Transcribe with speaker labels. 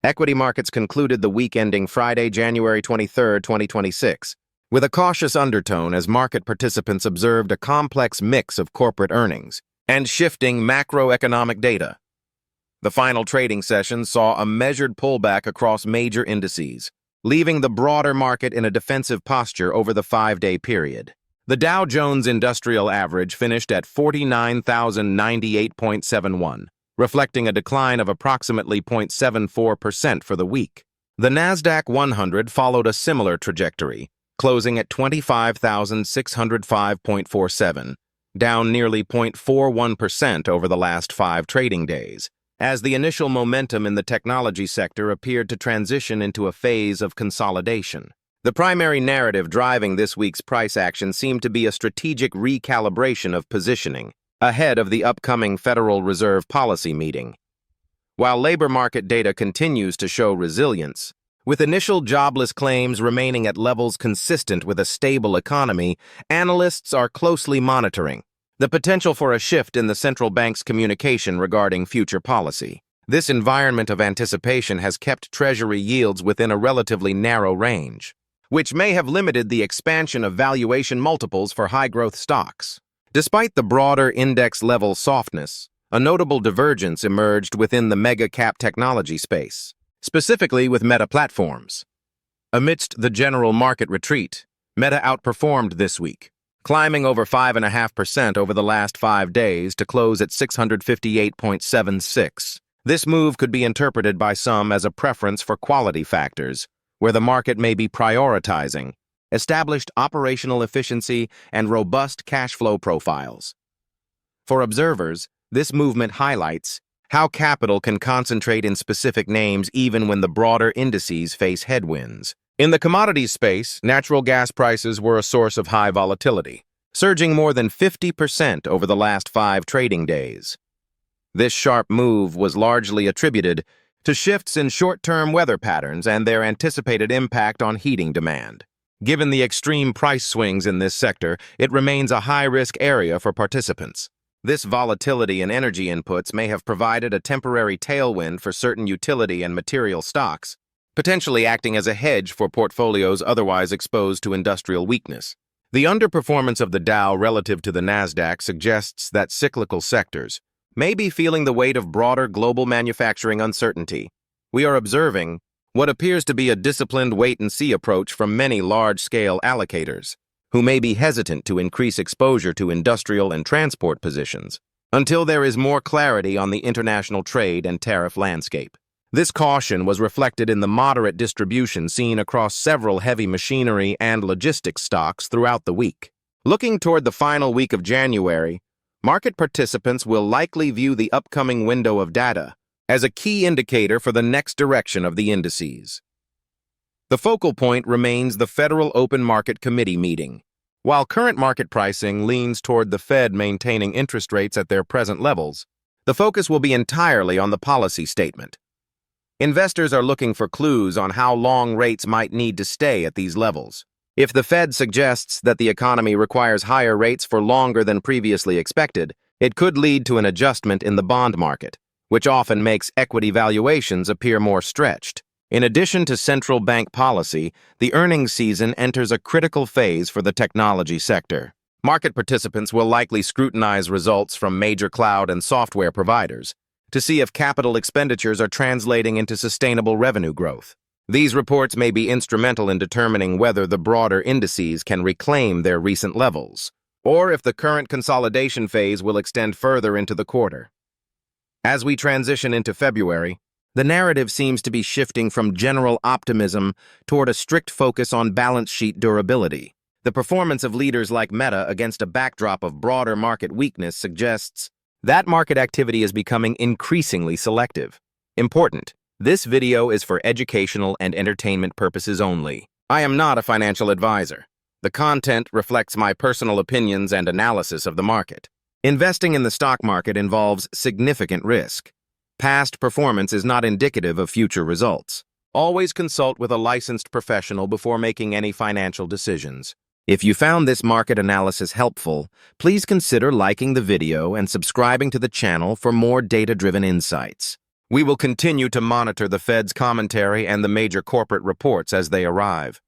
Speaker 1: Equity markets concluded the week ending Friday, January 23, 2026, with a cautious undertone as market participants observed a complex mix of corporate earnings and shifting macroeconomic data. The final trading session saw a measured pullback across major indices, leaving the broader market in a defensive posture over the 5-day period. The Dow Jones Industrial Average finished at 49,098.71, reflecting a decline of approximately 0.74% for the week. The Nasdaq 100 followed a similar trajectory, closing at 25,605.47, down nearly 0.41% over the last 5 trading days, as the initial momentum in the technology sector appeared to transition into a phase of consolidation. The primary narrative driving this week's price action seemed to be a strategic recalibration of positioning ahead of the upcoming Federal Reserve policy meeting. While labor market data continues to show resilience, with initial jobless claims remaining at levels consistent with a stable economy, analysts are closely monitoring the potential for a shift in the central bank's communication regarding future policy. This environment of anticipation has kept Treasury yields within a relatively narrow range, which may have limited the expansion of valuation multiples for high-growth stocks. Despite the broader index-level softness, a notable divergence emerged within the mega-cap technology space, specifically with Meta platforms. Amidst the general market retreat, Meta outperformed this week, climbing over 5.5% over the last 5 days to close at 658.76. This move could be interpreted by some as a preference for quality factors, where the market may be prioritizing established operational efficiency and robust cash flow profiles. For observers, this movement highlights how capital can concentrate in specific names even when the broader indices face headwinds. In the commodities space, natural gas prices were a source of high volatility, surging more than 50% over the last 5 trading days. This sharp move was largely attributed to shifts in short-term weather patterns and their anticipated impact on heating demand. Given the extreme price swings in this sector, it remains a high-risk area for participants. This volatility in energy inputs may have provided a temporary tailwind for certain utility and material stocks, potentially acting as a hedge for portfolios otherwise exposed to industrial weakness. The underperformance of the Dow relative to the Nasdaq suggests that cyclical sectors may be feeling the weight of broader global manufacturing uncertainty. We are observing what appears to be a disciplined wait-and-see approach from many large-scale allocators, who may be hesitant to increase exposure to industrial and transport positions until there is more clarity on the international trade and tariff landscape. This caution was reflected in the moderate distribution seen across several heavy machinery and logistics stocks throughout the week. Looking toward the final week of January, market participants will likely view the upcoming window of data as a key indicator for the next direction of the indices. The focal point remains the Federal Open Market Committee meeting. While current market pricing leans toward the Fed maintaining interest rates at their present levels, the focus will be entirely on the policy statement. Investors are looking for clues on how long rates might need to stay at these levels. If the Fed suggests that the economy requires higher rates for longer than previously expected, it could lead to an adjustment in the bond market, which often makes equity valuations appear more stretched. In addition to central bank policy, the earnings season enters a critical phase for the technology sector. Market participants will likely scrutinize results from major cloud and software providers to see if capital expenditures are translating into sustainable revenue growth. These reports may be instrumental in determining whether the broader indices can reclaim their recent levels, or if the current consolidation phase will extend further into the quarter. As we transition into February, the narrative seems to be shifting from general optimism toward a strict focus on balance sheet durability. The performance of leaders like Meta against a backdrop of broader market weakness suggests that market activity is becoming increasingly selective. Important: this video is for educational and entertainment purposes only. I am not a financial advisor. The content reflects my personal opinions and analysis of the market. Investing in the stock market involves significant risk. Past performance is not indicative of future results. Always consult with a licensed professional before making any financial decisions. If you found this market analysis helpful, please consider liking the video and subscribing to the channel for more data-driven insights. We will continue to monitor the Fed's commentary and the major corporate reports as they arrive.